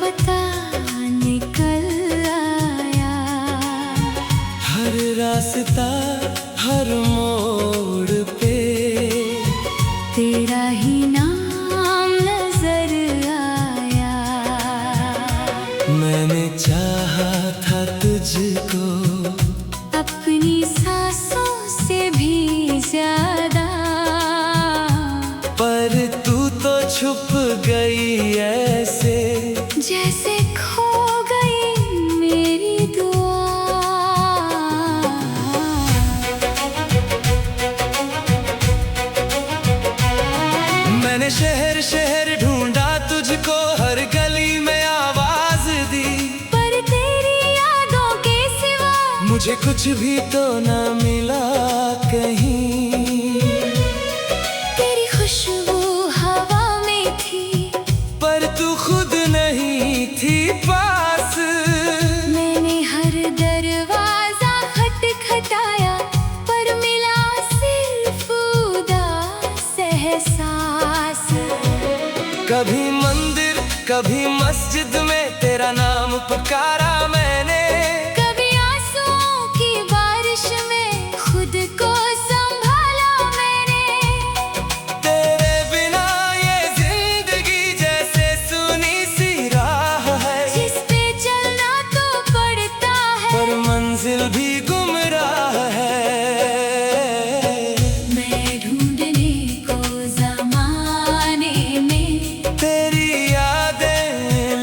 पता निकल आया। हर रास्ता हर मोड़ पे तेरा ही नाम नजर आया। मैंने चाहा था तुझको अपनी सांसों से भी ज्यादा, पर तू तो छुप गई ऐसे जैसे खो गई मेरी दुआ। मैंने शहर शहर ढूंढा तुझको, हर गली में आवाज दी, पर तेरी यादों के सिवा मुझे कुछ भी तो न मिला कहीं। तेरी खुशबू हवा में थी, पर तू खुद नहीं थी पास। मैंने हर दरवाजा खटखटाया, पर मिला सिर्फ उदास एहसास। कभी मंदिर कभी मस्जिद में तेरा नाम पुकारा मैंने, कभी आंसुओं की बारिश में खुद को संभाला मैंने। तेरे बिना ये जिंदगी जैसे सुनी सी राह है, जिस पे चलना तो पड़ता है, पर मंजिल भी गुमराह है। मैं ढूंढने को जमाने में तेरी यादें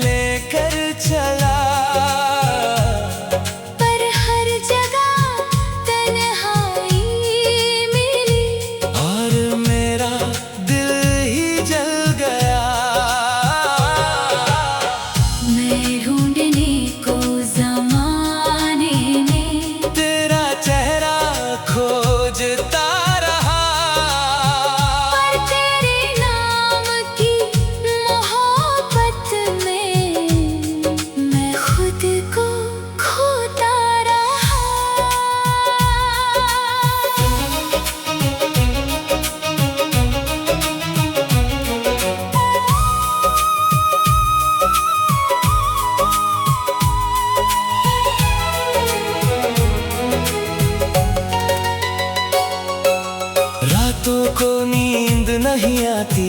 लेकर चला, पर हर जगह तन्हाई मिली, और मेरा दिल ही जल गया। मैं ढूंढने को जमाने में तेरा चेहरा खोजता रहा, पर तेरे नाम की मोहब्बत में मैं खुद को खोता रहा। रातों को नींद नहीं आती,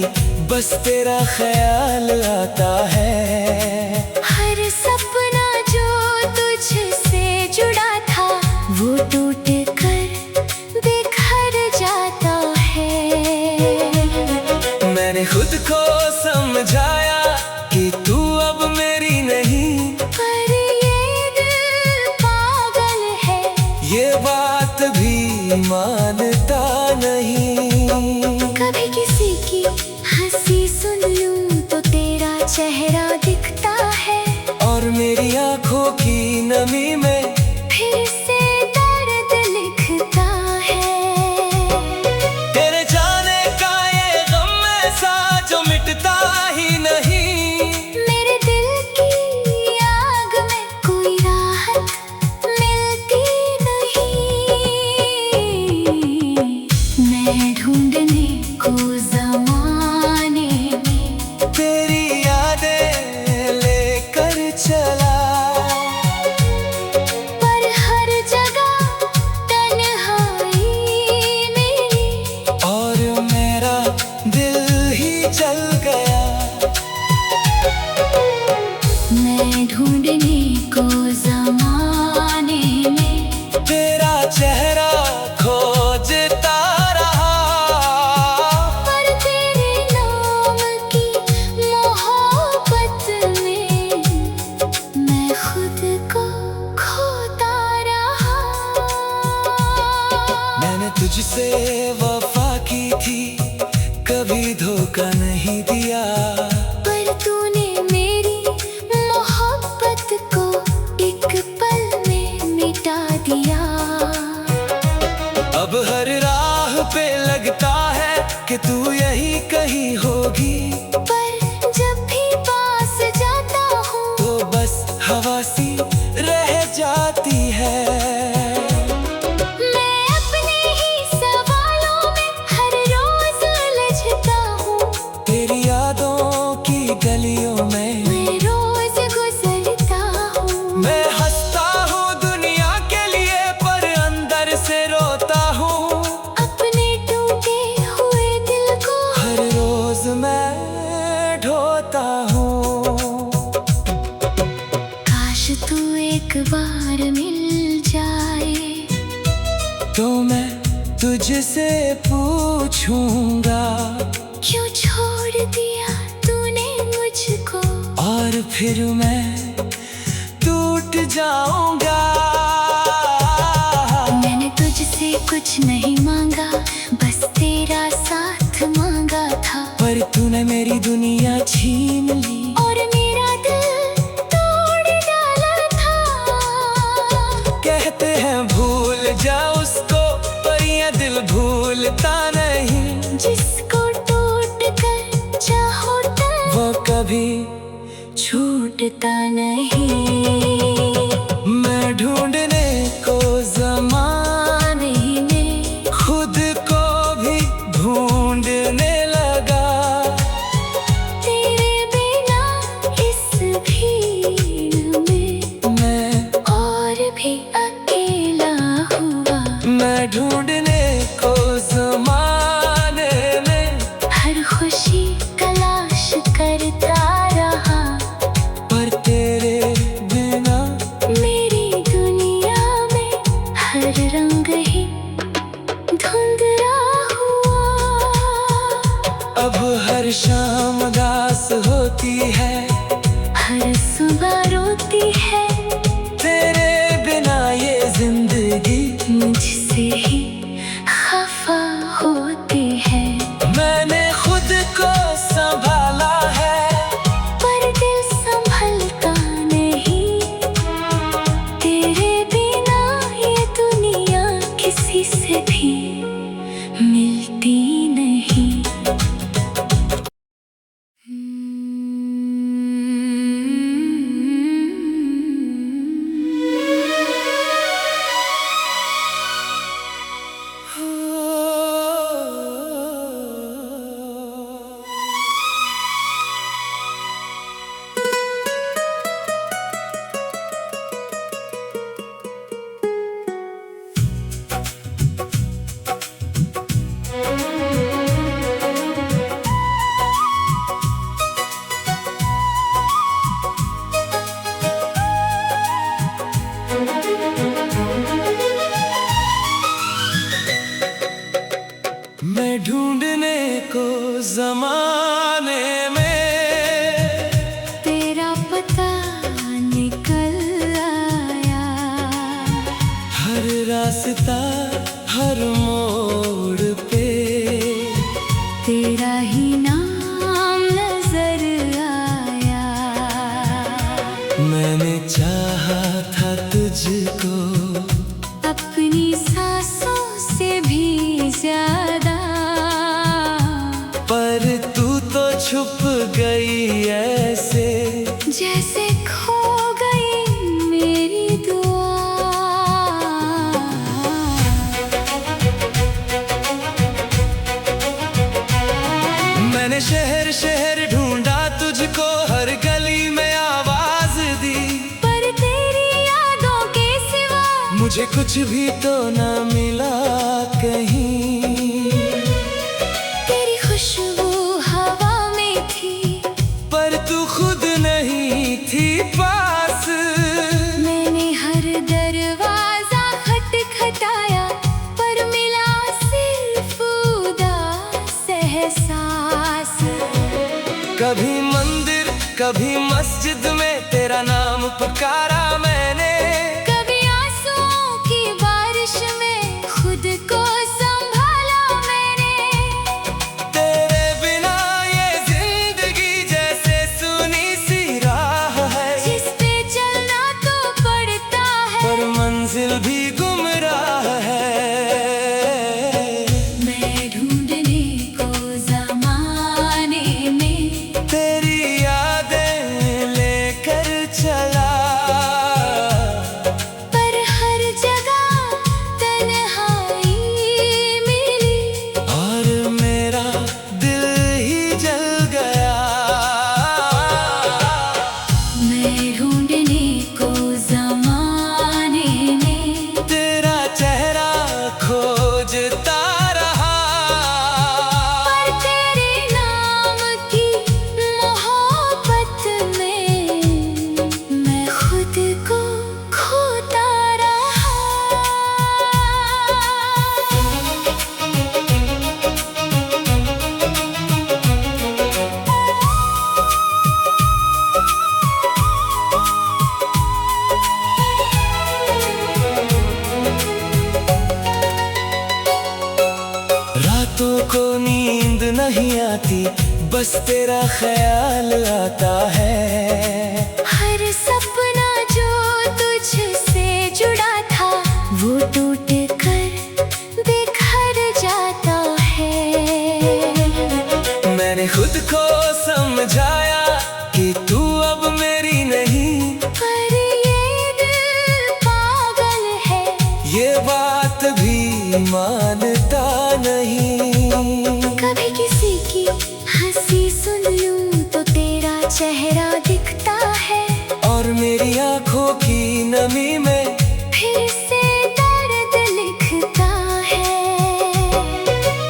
बस तेरा ख्याल आता है। हर सपना जो तुझसे जुड़ा था, वो टूट कर बिखर जाता है। मैंने खुद को समझाया कि तू अब मेरी नहीं, पर ये दिल पागल है, ये बात भी मानता नहीं। कभी किसी की हंसी सुन लूं तो तेरा चेहरा दिखता है, और मेरी आंखों की नमी में फिर से दर्द लिखता है। तेरे जाने का ये गम ऐसा जो मिटता ही नहीं। मेरे दिल की आग में कोई राहत मिलती नहीं। मैं ढूंढने को जमाने में तेरी यादें लेकर चला, पर हर जगह तन्हाई मिली, और मेरा दिल ही जल गया। मैं ढूंढने को जमाने में तेरा चेहरा खोजता रहा, पर तेरे नाम की मोहब्बत में मैं खुद को खोता रहा। मैंने तुझसे वफा की थी, कभी धोखा नहीं दिया, पर तूने मेरी मोहब्बत को एक पल में मिटा दिया। अब हर राह पे लगता है कि तू यही कहीं होगी, पर जब भी पास जाता हूँ तो बस हवा सी रह जाती है। मैं अपने ही सवालों तुझसे पूछूंगा, क्यों छोड़ दिया तूने मुझको, और फिर मैं टूट जाऊंगा। मैंने तुझसे कुछ नहीं मांगा, बस तेरा साथ मांगा था, पर तूने मेरी दुनिया छीन ली और मेरा दिल तोड़ डाला था। कहते हैं भूल जा उसको, पर ये दिल भूलता नहीं। जिसको टूट कर चाहो तो वो कभी छूटता नहीं। मैं ढूंढने को ज़माने में खुद को भी ढूंढने लगा। तेरे बिना इस भीड़ में मैं और भी अकेला हुआ। मैं ढूंढने को ज़माने में हर खुशी तलाश करता रहा, पर तेरे बिना मेरी दुनिया में हर रंग ही धुंधला हुआ। अब हर शाम उदास होती है, हर सुबह रोती है, तेरे बिना ये जिंदगी मुझसे ही खफा होती है। मैंने खुद को संभाला है, पर दिल संभलता नहीं। तेरे बिना ये दुनिया किसी से भी मिलती नहीं। मैं ढूंढने को ज़माने में तेरा पता निकल आया, हर रास्ता हर मोड़ पे तेरा ही नाम नजर आया। मैंने चाहा था तुझको अपनी सांसों से भी ज्यादा, पर तू तो छुप गई ऐसे जैसे खो गई मेरी दुआ। मैंने शहर शहर ढूंढा तुझको, हर गली में आवाज दी, पर तेरी यादों के सिवा मुझे कुछ भी तो न मिला कहीं। तेरी खुशबू हवा में थी, पर तू खुद नहीं थी पास। मैंने हर दरवाजा खटखटाया, पर मिला सिर्फ उदास एहसास। कभी मंदिर कभी मस्जिद में तेरा नाम पुकारा मैंने, कभी आंसुओं की बारिश में खुद को संभाला मैंने। तेरे बिना ये जिंदगी जैसे सुनी सी राह है, जिस पे चलना तो पड़ता है, पर मंजिल भी गुमराह है। मैं ढूंढने को जमाने में तेरी यादें लेकर चला, जाती, बस तेरा ख्याल आता है। हर सपना जो तुझसे जुड़ा था वो टूट कर बिखर जाता है। मैंने खुद को समझाया कि तू अब मेरी नहीं, पर ये दिल पागल है, ये बात भी मानता नहीं। कभी किसी की हंसी सुन लूं तो तेरा चेहरा दिखता है, और मेरी आंखों की नमी में फिर से दर्द लिखता है।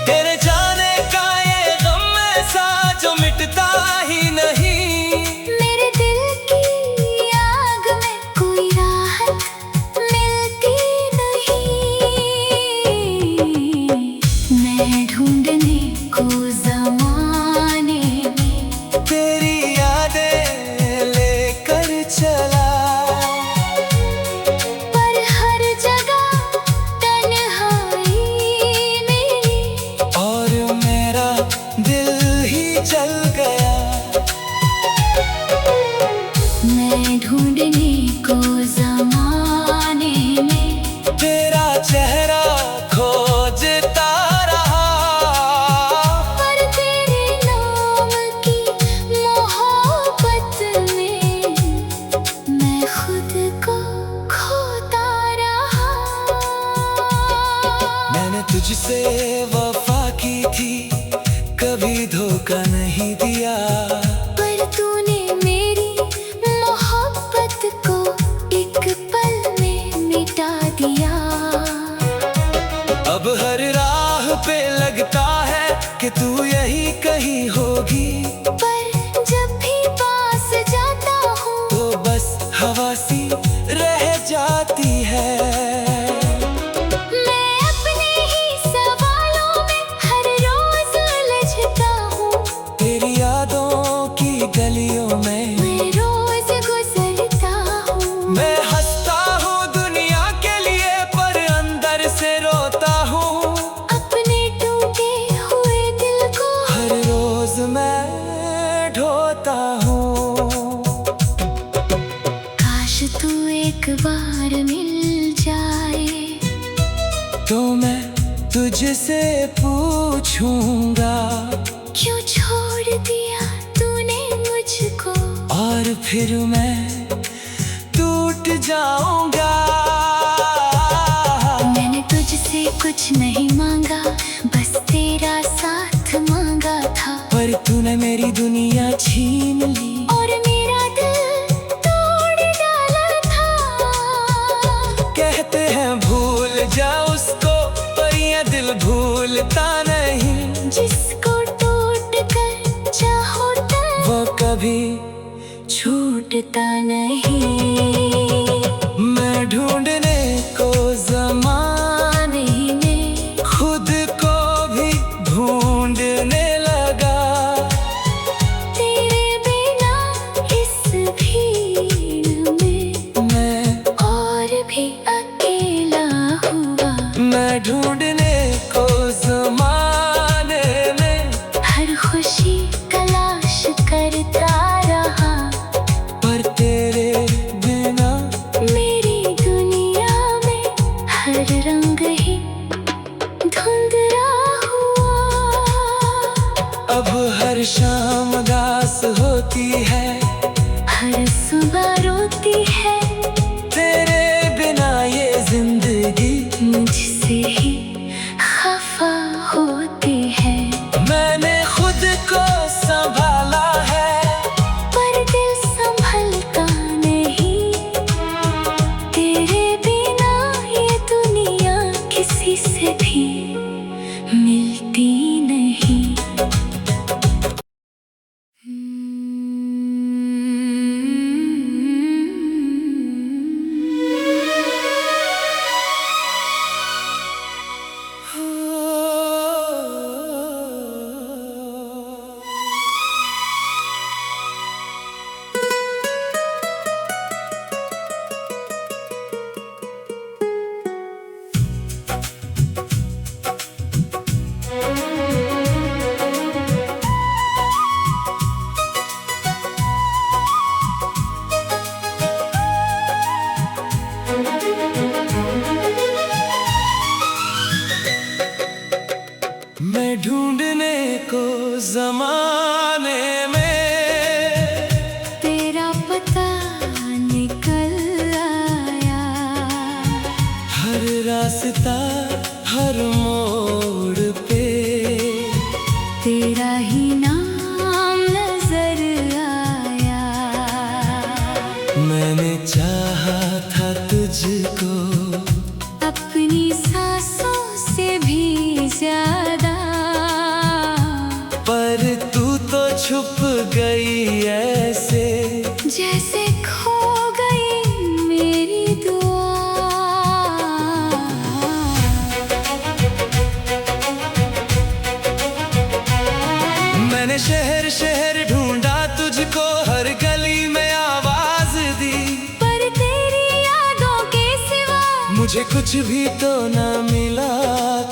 तेरे जाने का ये गम ऐसा जो मिटता ही नहीं, मेरे दिल की आग में कोई राहत मिलती नहीं। मैं ढूंढने को ज़माने में तेरी यादें लेकर चला, पर हर जगह तन्हाई मेरी, और मेरा दिल ही जल गया। मैं ढूंढने को ज़माने में तेरा चेहरा खोजता रहा, पर तेरे नाम की मोहब्बत में मैं खुद को खोता रहा। मैंने तुझसे वफा की थी, कभी धोखा नहीं दिया, पर तूने मेरी मोहब्बत को एक पल में मिटा दिया। अब हर राह पे लगता है कि तू यही कहीं होगी, पर जब भी पास जाता हूँ तो बस हवा सी रह जाती है। मैं अपने ही सवालों में हर रोज उलझता हूँ, तेरी यादों की गलियों में मैं रोज गुजरता हूँ। मैं हंसता हूँ दुनिया के लिए, पर अंदर से रोता हूँ। अपने टूटे हुए दिल को हर रोज मैं ढोता हूँ। काश तू एक बार मिल जाए, तो मैं तुझसे पूछूंगा, क्यों छोड़ दिया तूने मुझको, और फिर मैं टूट जाऊंगा। मैंने तुझसे कुछ नहीं मांगा, बस तेरा साथ मांगा था, पर तूने मेरी दुनिया छीन ली, और मेरा दिल तोड़ डाला था। कहते हैं भूल जा उसको, पर ये दिल भूलता नहीं। जिसको टूट कर चाहो तो वो कभी छूटता नहीं। मैं ढूंढने को जमाने में खुद को भी ढूंढने लगा, तेरे बिना इस भीड़ में मैं और भी अकेला हुआ। मैं ढूंढने को जमाने में हर खुशी तलाश करता रहा, पर तेरे बिना मेरी दुनिया में हर रंग ही धुंधला हुआ। अब हर शाम उदास होती है, हर सुबह रोती है, तेरे बिना ये जिंदगी मुझसे ही खफा होती है। मैंने खुद को संभाला है, पर दिल संभलता नहीं, तेरे बिना ये दुनिया किसी से भी मिलती नहीं। मैंने चाहा था तुझको अपनी सांसों से भी ज्यादा, पर तू तो छुप गई ऐसे जैसे खो गई मेरी दुआ। मैंने शहर शहर ढूंढा तुझको, हर गली में आवाज दी, पर तेरी यादों के सिवा मुझे कुछ भी तो न मिला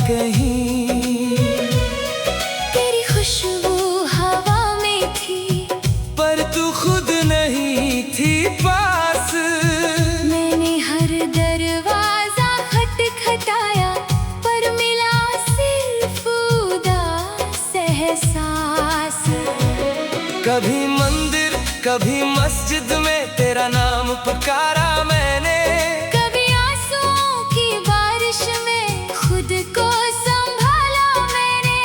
कहीं। तेरी खुशबू हवा में थी, पर तू खुद नहीं थी पास। मैंने हर दरवाजा खटखटाया, पर मिला सिर्फ उदास एहसास। कभी मंदिर कभी मस्जिद में तेरा नाम पुकारा मैंने, कभी आंसुओं की बारिश में खुद को संभाला मैंने।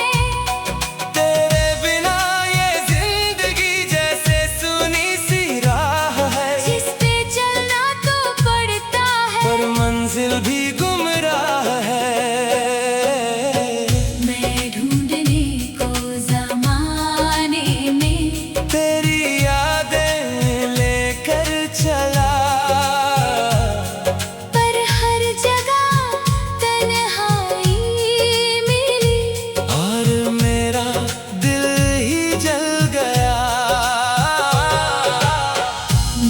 तेरे बिना ये जिंदगी जैसे सुनी सी राह है, जिस पे चलना तो पड़ता है, पर मंजिल भी गुमराह है। मैं ढूंढने को जमाने में तेरी यादें लेकर चला, पर हर जगह तन्हाई मिली, और मेरा दिल ही जल गया।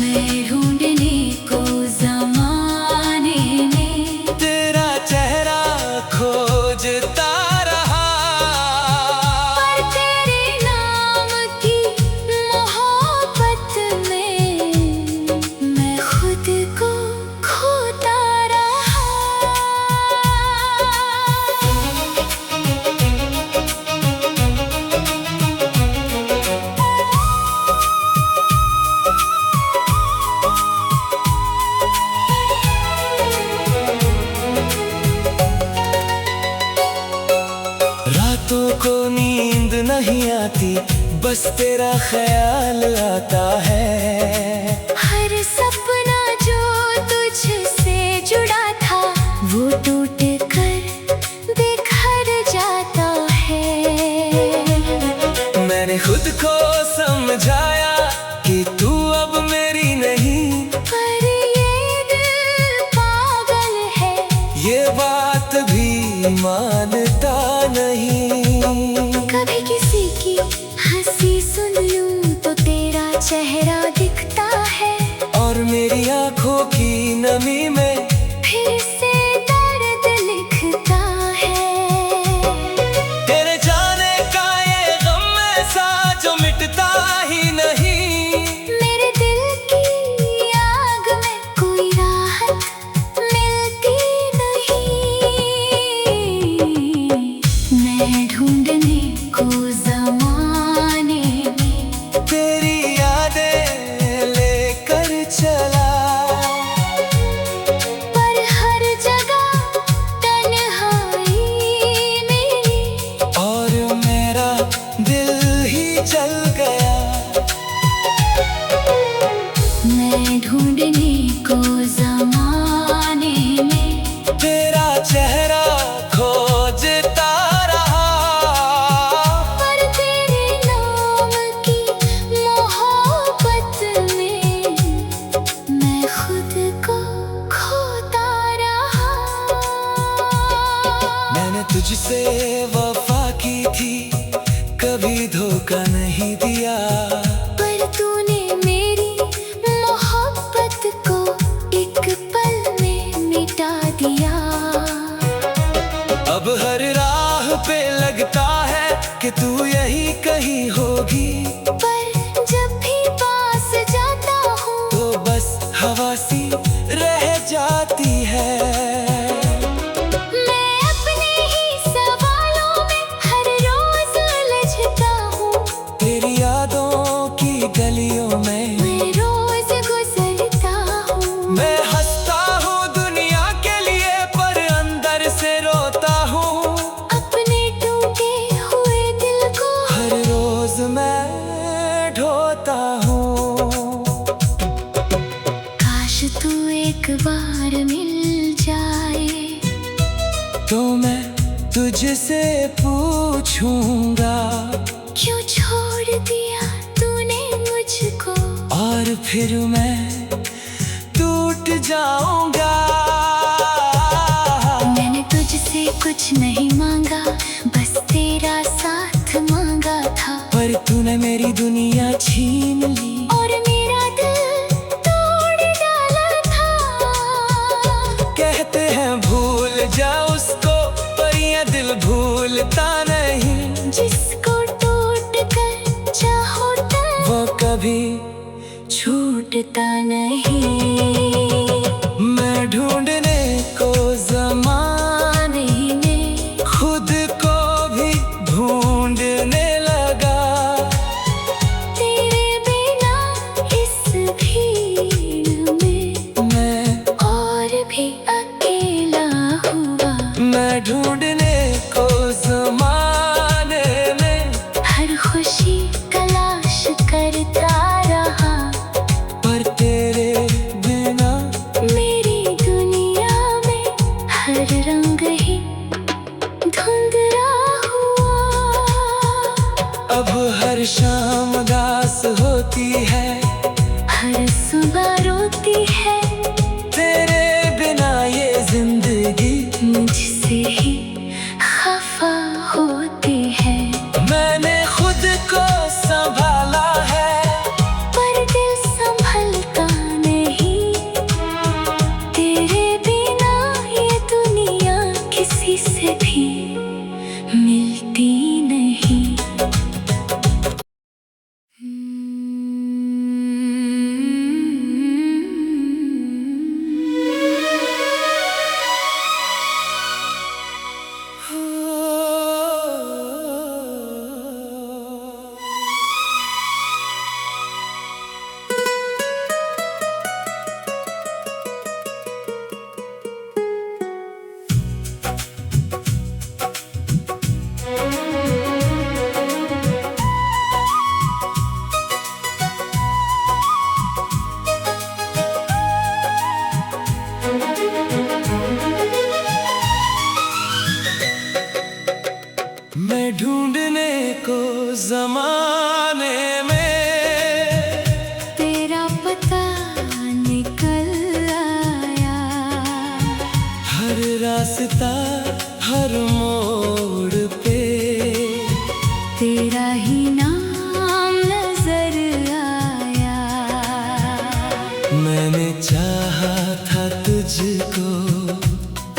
मैं ढूंढने को जमाने में तेरा चेहरा खोजता रहा, पर तेरे नाम की मोहब्बत में मैं खुद को खोता रहा। रातों को नींद नहीं आती, बस तेरा ख्याल आता है। हर सपना जो तुझसे जुड़ा था, वो टूट कर बिखर जाता है। मैंने खुद को समझाया कि तू अब मेरी नहीं, पर ये दिल पागल है, ये बात भी मानता नहीं। कभी किसी की हंसी सुन लूं तो तेरा चेहरा दिखता है, और मेरी आंखों की नमी में फिर से दर्द लिखता है। तेरे जाने का ये गम ऐसा जो मिटता ही नहीं। मेरे दिल की आग में कोई राहत मिलती नहीं। मैं ढूंढने को जमाने में तेरी यादें लेकर चला, पर हर जगह तन्हाई मिली, और मेरा दिल ही जल गया। मैं ढूंढने को जमाने में तेरा चेहरा खोजता रहा, पर तेरे नाम की मोहब्बत में मैं खुद को खोता रहा। मैंने तुझसे वफा की थी, कभी धोखा नहीं दिया, पर तूने मेरी मोहब्बत को एक पल में मिटा दिया। अब हर राह पे लगता है कि तू यही कहीं होगी, पर जब भी पास जाता हूँ तो बस हवा सी रह जाती है। मैं अपने ही सवालों में हर रोज उलझता हूँ, तेरी यादों की गलियों में मैं रोज गुजरता हूँ। मैं हंसता हूँ दुनिया के लिए, पर अंदर से रोता हूँ। अपने टूटे हुए दिल को हर रोज मैं ढोता हूँ। तू एक बार मिल जाए तो मैं तुझसे पूछूंगा, क्यों छोड़ दिया तूने मुझको। और फिर मैं टूट जाऊंगा। मैंने तुझसे कुछ नहीं मांगा, बस तेरा साथ मांगा था, पर तूने मेरी दुनिया छीन ली और मेरा दिल तोड़ डाला था। कहते हैं भूल जा उसको, पर ये दिल भूलता नहीं। जिसको टूट कर चाहो तो वो कभी छूटता नहीं। मैं ढूंढने को ज़माने में खुद को भी ढूंढने लगा। तेरे बिना इस भीड़ में मैं और भी अकेला हुआ। मैं ढूंढने को ज़माने में हर खुशी तलाश करता रहा, पर तेरे बिना मेरी दुनिया में हर रंग ही धुंधला हुआ। अब हर शाम उदास होती है, हर सुबह रोती है, तेरे बिना ये जिंदगी मुझसे ही खफा होती है। मैंने खुद को संभाला है, पर दिल संभलता नहीं। तेरे बिना ये दुनिया किसी से भी मिलती नहीं। मैं ढूंढने को ज़माने में तेरा पता निकल आया, हर रास्ता हर मोड़ पे तेरा ही नाम नजर आया। मैंने चाहा था तुझको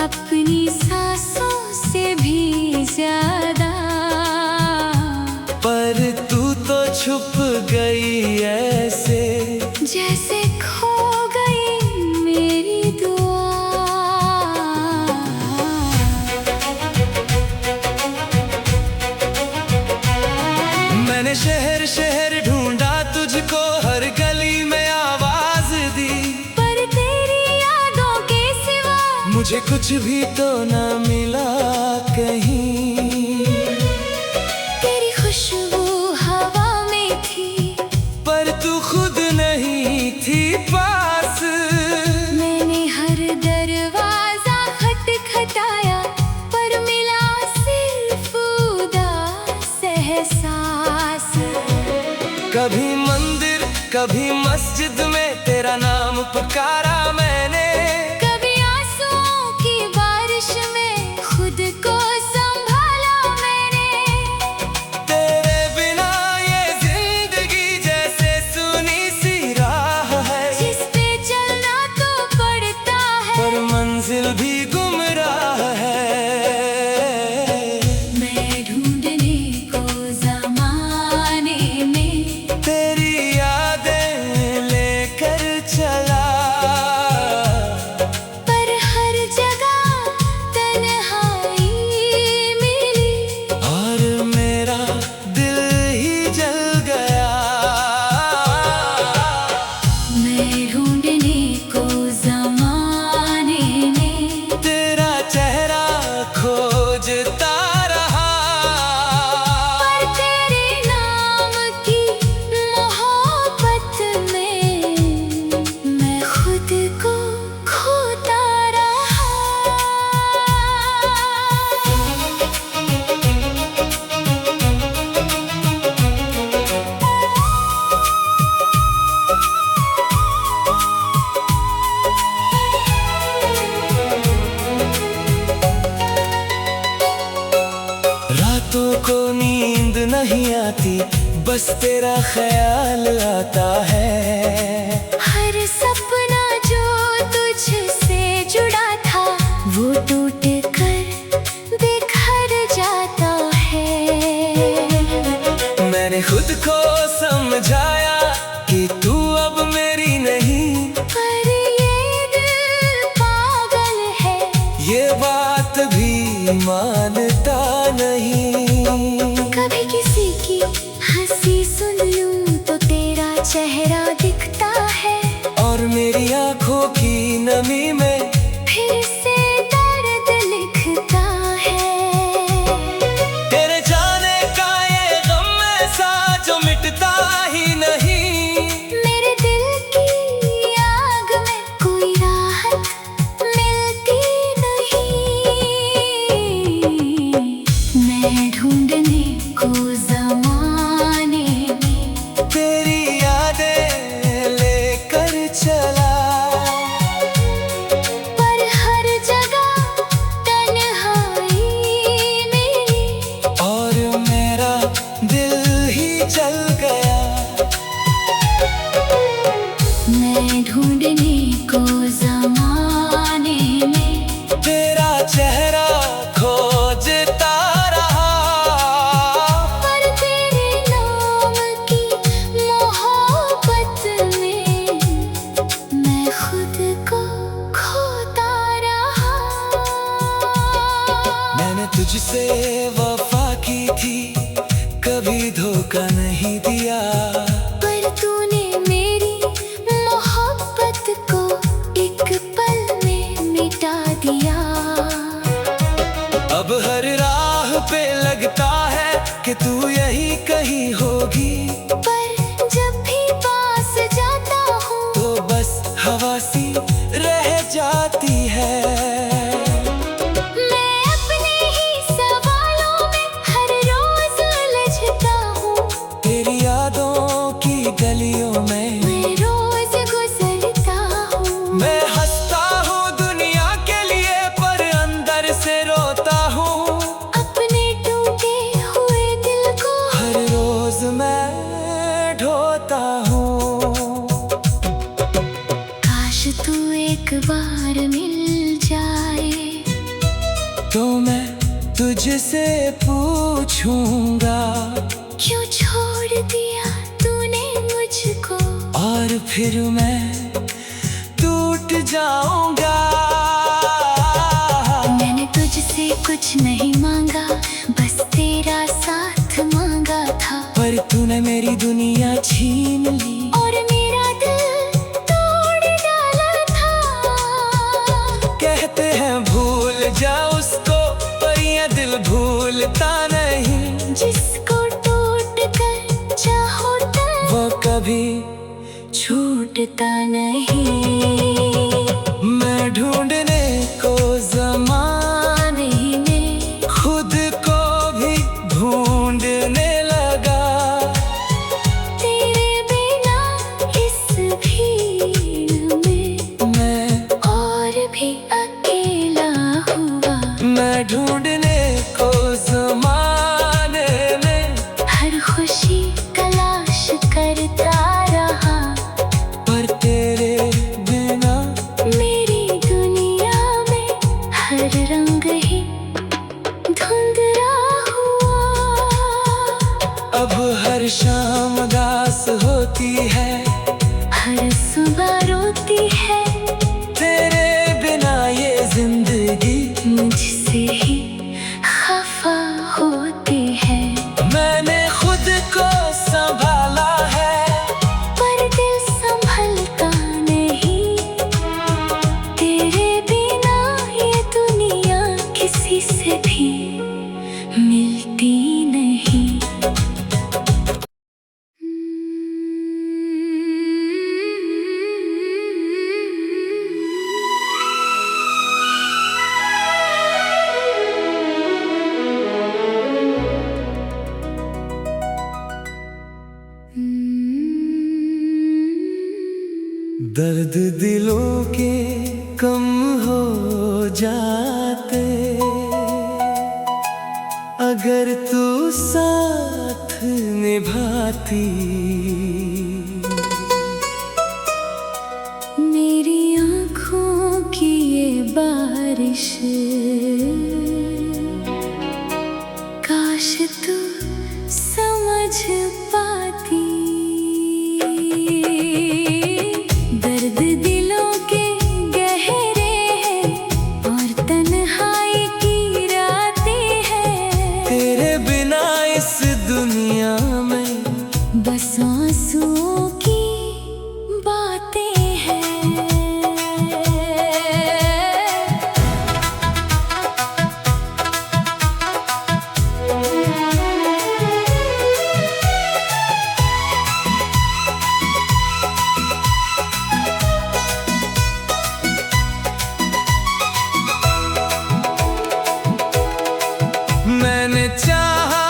अपनी सांसों से भी ज्यादा, पर तू तो छुप गई ऐसे जैसे खो गई मेरी दुआ। मैंने शहर शहर ढूंढा तुझको, हर गली में आवाज दी, पर तेरी यादों के सिवा मुझे कुछ भी तो न मिला कहीं। तेरी खुशबू हवा में थी, पर तू खुद नहीं थी पास। मैंने हर दरवाजा खटखटाया, पर मिला सिर्फ उदास एहसास। कभी मंदिर कभी मस्जिद में तेरा नाम पुकारा मैंने, कभी आंसुओं की बारिश में खुद को संभाला मैंने। तेरे बिना ये जिंदगी जैसे सुनी सी राह है, जिस पे चलना तो पड़ता है, पर मंजिल भी गुमराह है। मैं ढूंढने को जमाने में तेरी यादें लेकर चला, बस तेरा ख्याल आता है। हर सपना जो तुझसे जुड़ा था वो टूट कर बिखर जाता है। मैंने खुद को समझाया कि तू अब मेरी नहीं, पर ये दिल पागल है, ये बात भी मानता नहीं। कभी किसी की हंसी सुन लूं तो तेरा चेहरा दिखता है, और मेरी आंखों की नमी में फिर से दर्द लिखता है। तेरे जाने का ये गम ऐसा जो मिटता ही नहीं। मेरे दिल की आग में कोई राहत मिलती नहीं। मैं ढूंढने को ज़माने में तेरी यादें लेकर चला, पर हर जगह तन्हाई मेरी, और मेरा दिल ही जल गया। मैं ढूंढने को ज़माने में तेरा चेहरा खोजता रहा, पर तेरे नाम की मोहब्बत में मैं खुद को खोता रहा। मैंने तुझसे वफा की थी, कभी धोखा नहीं दिया। पर तूने मेरी मोहब्बत को एक पल में मिटा दिया। अब हर राह पे लगता है कि तू यही कहीं होगी, पर जब भी पास जाता हूँ तो बस हवा सी रह जाती है। मैं अपने ही सवालों में हर रोज उलझता हूँ। तेरी यादों की गलियों में मैं रोज गुजरता हूँ। मैं हंसता हूँ दुनिया के लिए, पर अंदर से रोता हूँ। अपने टूटे हुए दिल को हर रोज मैं ढोता हूँ। काश तू एक बार मिल जाए, तो मैं तुझसे पूछूंगा, क्यों छोड़ दिया तूने मुझको। और फिर मैं टूट जाऊंगा। मैंने तुझसे कुछ नहीं मांगा, बस तेरा साथ मांगा था, पर तूने मेरी दुनिया छीन ली, और मेरा दिल तोड़ डाला था। कहते हैं भूल जा उसको, पर ये दिल भूलता नहीं। जिसको टूट कर चाहो तो वो कभी छूटता नहीं। मैं ढूंढने को ज़माने में खुद को भी ढूंढने लगा। तेरे बिना इस भीड़ में मैं और भी अकेला हुआ। मैं ढूंढने को ज़माने में हर खुशी तलाश करता रहा, पर तेरे बिना मेरी दुनिया में हर रंग ही धुंधला हुआ। अब हर शाम उदास होती है, हर सुबह रोती है, तेरे बिना ये जिंदगी मुझसे ही खफा होती है। मैंने खुद को संभाला है, पर दिल संभलता नहीं। तेरे बिना ये दुनिया किसी से भी मिलती नहीं। दर्द दिलों के कम हो जाते अगर तू साथ निभा भांति। मेरी आँखों की ये बारिश, काश तू समझ पाती। दर्द दिलों के गहरे हैं और तन्हाई की रातें हैं। तेरे बिना इस दुनिया में बस आंसुओं की बातें हैं। मैंने चाहा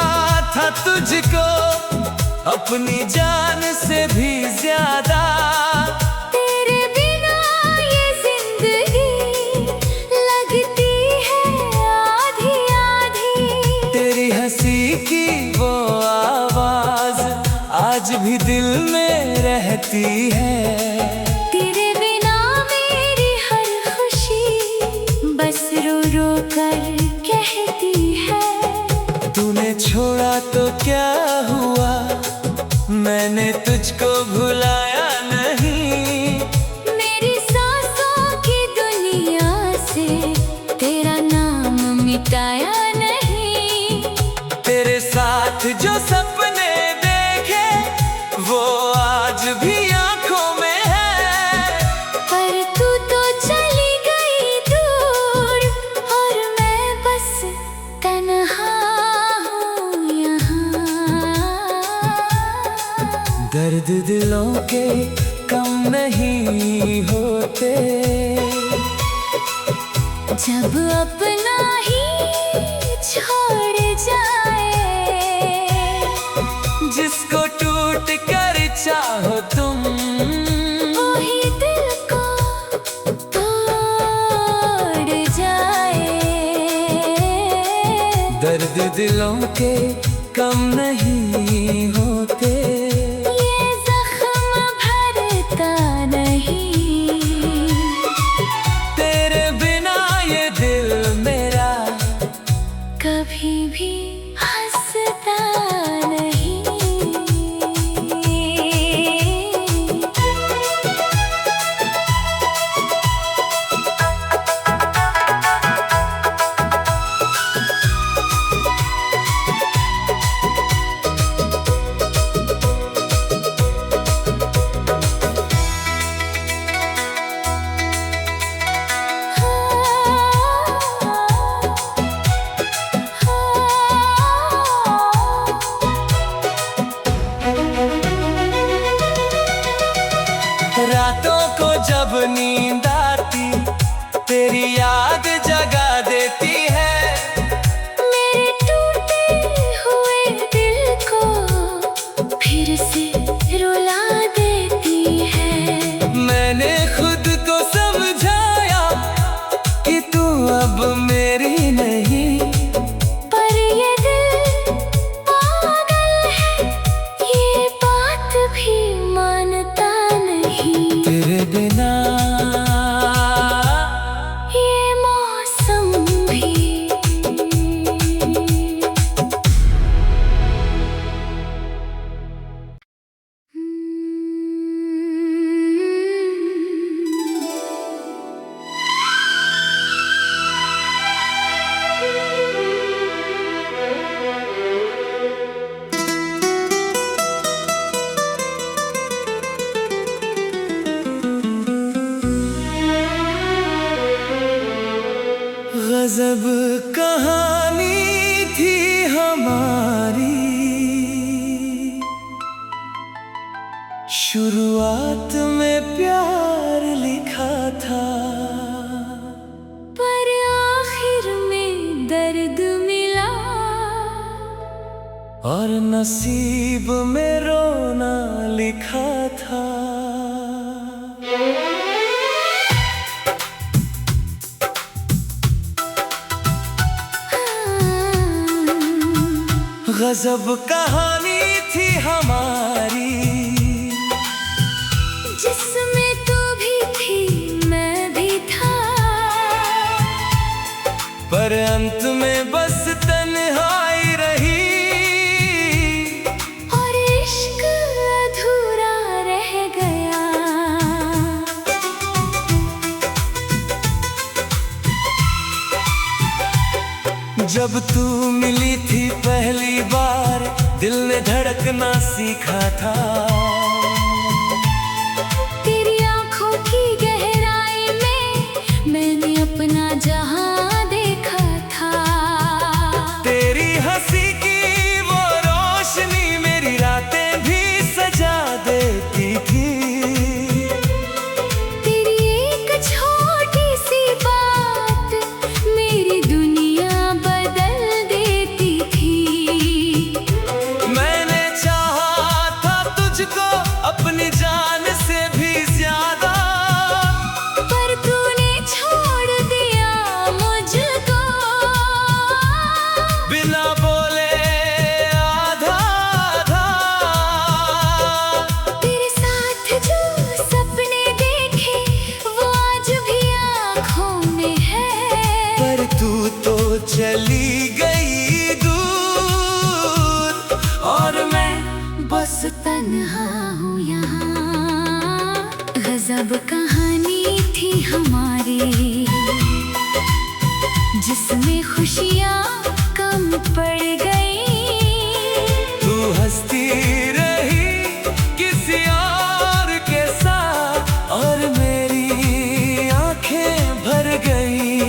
था तुझको अपनी जान से भी ज्यादा। तेरे बिना ये जिंदगी लगती है आधी आधी। तेरी हंसी की वो आवाज आज भी दिल में रहती है। तेरे बिना मेरी हर खुशी बस रो रो कर कहती है। तूने छोड़ा तो क्या हुआ, मैंने तुझको भुलाया नहीं। मेरी सांसों की दुनिया से तेरा नाम मिटाया नहीं। तेरे साथ जो सपने देखे वो आज भी आंखों में है। पर तू तो चली गई दूर और मैं बस तन्हा हूँ यहाँ। दर्द दिलों के कम नहीं होते जब अपना ही छोड़ जाए। जिसको टूट कर चाहो तुम वही दिल को तोड़ जाए। दर्द दिलों के कम नहीं होते। ये जख्म भरता नहीं। तेरे बिना ये दिल मेरा कभी भी हंसता नहीं। रातों को जब नींद आती तेरी याद जगा देती है। मेरे टूटे हुए दिल को फिर से रुला देती है। मैंने खुद को समझाया कि तू अब मेरी नहीं। पर ये दिल पागल है, ये बात भी मानता नहीं। तेरे बिना ये मौसम भी गजब कहानी थी हमारी। शुरुआत में प्यार लिखा था पर आखिर में दर्द मिला। और नसीब में रोना लिखा था। गजब कहानी थी हमारी। अंत में बस तन्हाई रही और इश्क अधूरा रह गया। जब तू मिली थी पहली बार दिल ने धड़कना सीखा था। तेरी आंखों की गहराई में मैंने अपना जहां देखा था। तेरी हंसी की वो रोशनी मेरी रातें भी सजा देती थी। तेरी एक छोटी सी बात मेरी दुनिया बदल देती थी। मैंने चाहा था तुझको अपनी जान से भी ज्यादा, पर तूने छोड़ दिया मुझको बिना बोले आधा आधा। तेरे साथ जो सपने देखे वो आज भी आँखों में है। पर तू तो चली गई दूर और मैं बस तन्हा हूँ यहाँ। गजब कहानी थी हमारी जिसमें खुशियाँ कम पड़ गई। तू हंसती रही किसी और के साथ और मेरी आंखें भर गई।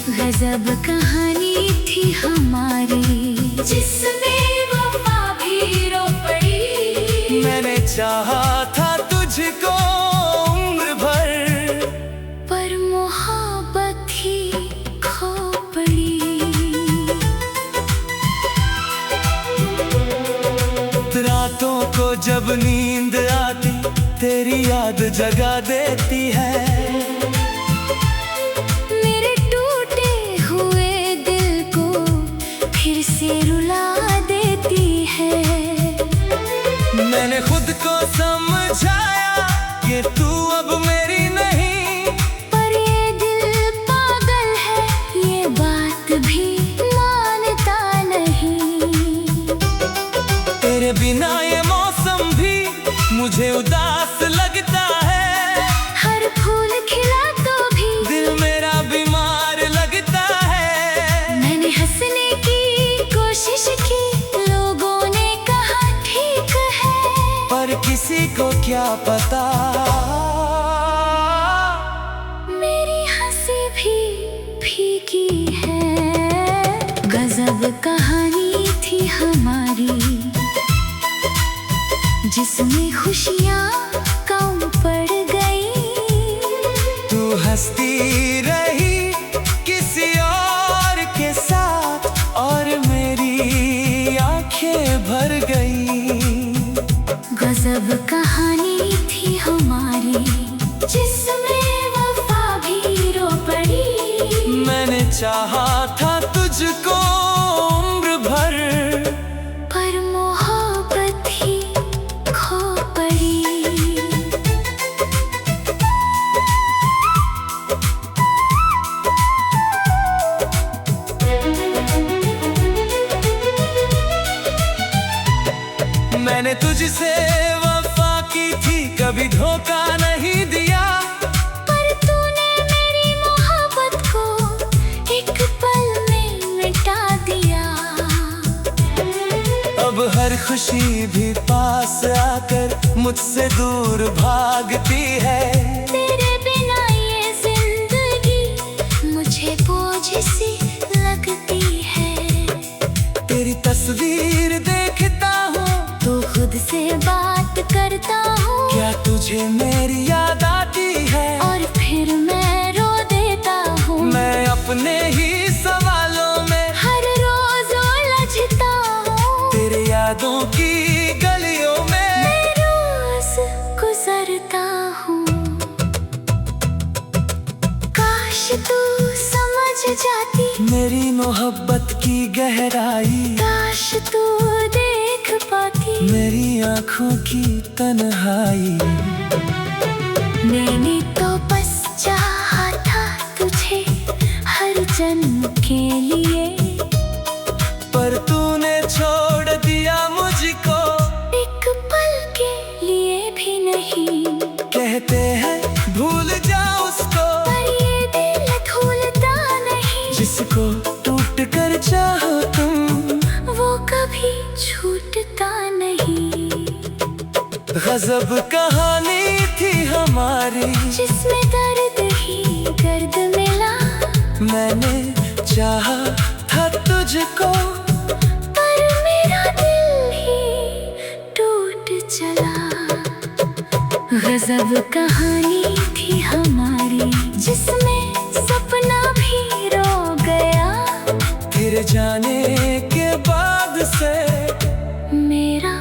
गजब कहानी थी हमारी जिसमें वफा भी रो पड़ी। मैंने चाहा था तुझको उम्र भर, पर मोहब्बत ही खो पड़ी। रातों को जब नींद आती तेरी याद जगा देती है। मेरे टूटे हुए दिल को फिर से रुला देती है। मैंने खुद को समझाया कि तू अब मेरी नहीं, पर ये दिल पागल है ये बात भी मानता नहीं। तेरे बिना ये मौसम भी मुझे उदास लगता है। हर फूल खिला तो भी दिल मेरा बीमार लगता है। मैंने हंसने की कोशिश की लोगों ने कहा ठीक है, पर किसी को क्या पता मेरी हंसी भी फीकी है। गजब कहानी थी हमारी जिसमें खुशियाँ कम पड़ गई। तू हंसती रही किसी और के साथ और मेरी आंखें भर गई। गजब कहानी थी हमारी जिसमें वफा भी रो पड़ी। मैंने चाहा था तुझको उम्र भर, पर मोहब्बत ही खो पड़ी। मैंने तुझसे वफा की थी कभी धोखा नहीं दिया। पर तूने मेरी मोहब्बत को एक पल में मिटा दिया। अब हर खुशी भी पास आकर मुझसे दूर भागती है। तेरे बिना ये जिंदगी मुझे बोझ सी लगती है। तेरी तस्वीर देखता हूँ तो खुद से बात करता हूँ। क्या तुझे मेरी याद आती है? और फिर मैं रो देता हूँ। मैं अपने ही सवालों में हर रोज उलझता हूँ। तेरे यादों की गलियों में मैं रोज गुजरता हूँ। काश तू समझ जाती मेरी मोहब्बत की गहराई। काश तू देख पाती मेरी आंखों की तन्हाई। मैंने तो बस चाहा था तुझे हर जन्म के लिए, पर तूने छोड़ दिया मुझको। एक पल के लिए भी नहीं। कहते हैं भूल जा उसको, पर ये दिल भूलता नहीं। जिसको टूट कर चाहो तुम, वो कभी छूटता नहीं। गजब कहानी थी हमारी, जिसमें दर्द ही दर्द मिला। मैंने चाहा था तुझको, पर मेरा दिल ही टूट चला। गजब कहानी थी हमारी, जिसमें सपना भी रो गया। तेरे जाने के बाद से मेरा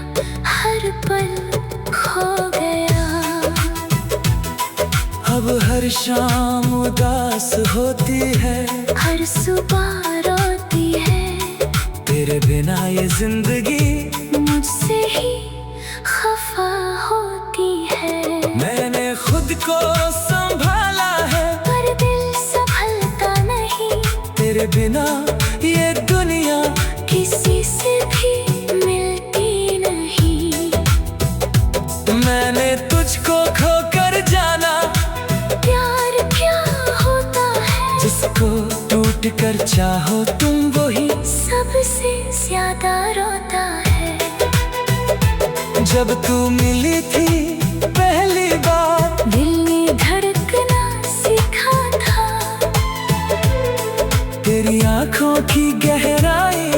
हर पल खो गया। अब हर शाम उदास होती है, हर सुबह रोती है। तेरे बिना ये जिंदगी मुझसे ही खफा होती है। मैंने खुद को संभाला है, पर दिल संभलता नहीं। तेरे बिना ये दुनिया किसी से भी मिलती नहीं। मैंने तुझको खोकर जाना। प्यार क्या होता है? जिसको टूट कर चाहो तुम, वही सबसे ज्यादा रोता है। जब तू मिली थी पहली बार, दिल ने धड़कना सीखा था। तेरी आंखों की गहराई